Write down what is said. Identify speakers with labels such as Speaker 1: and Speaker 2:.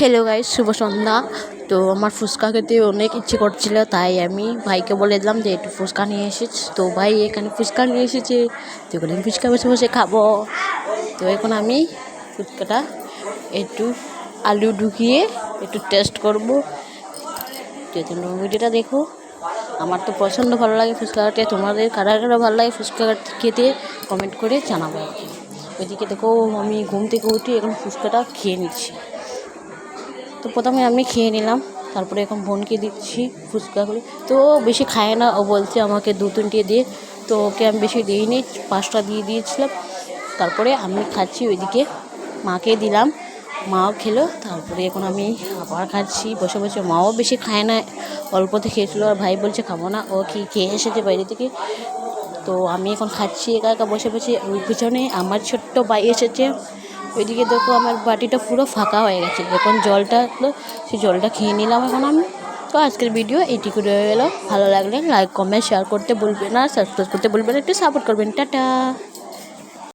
Speaker 1: Hello guys, শুভ সন্ধ্যা। তো আমার ফুচকা খেতে অনেক ইচ্ছে করছিল, তাই আমি ভাইকে বলে দিলাম যে একটু ফুচকা নিয়ে এসেছ। তো ভাই এখানে ফুচকা নিয়ে এসেছে, তো এখানে আমি ফুচকা বসে বসে খাবো। তো এখন আমি ফুচকাটা একটু আলু ঢুকিয়ে একটু টেস্ট করব। তো তোমরা ভিডিওটা দেখো। আমার তো প্রচণ্ড ভালো লাগে ফুচকা খেতে। তোমাদের কারা কারা ভালো লাগে ফুচকা খেতে কমেন্ট করে জানাবো। ওইদিকে দেখো, আমি ঘুম থেকে উঠে এখন ফুচকাটা খেয়ে নিচ্ছি। তো প্রথমে আমি খেয়ে নিলাম, তারপরে এখন বোনকে দিচ্ছি ফুচকাগুলো। তো বেশি খায় না, ও বলছে আমাকে 2-3টে দিয়ে। তো ওকে আমি বেশি দিইনি, 5টা দিয়ে দিয়েছিলাম। তারপরে আমি খাচ্ছি, ওইদিকে মাকে দিলাম, মাও খেলো। তারপরে এখন আমি আবার খাচ্ছি বসে বসে। মাও বেশি খায় না, অল্পতে খেয়েছিলো। আর ভাই বলছে খাবো না, ও কি খেয়ে এসেছে বাইরে থেকে। তো আমি এখন খাচ্ছি একা একা বসে বসে। ওই পিছনে আমার ছোট্ট ভাই এসেছে। ওইদিকে দেখো আমার বাটিটা পুরো ফাঁকা হয়ে গেছে। এখন জলটা আসলো, সেই জলটা খেয়ে নিলাম এখন আমি। তো আজকের ভিডিও এইটুকু রয়ে গেল। ভালো লাগলে লাইক কমেন্ট শেয়ার করতে ভুলবেন না, সাবস্ক্রাইব করতে ভুলবেন না, একটু সাপোর্ট করবেন। টাটা।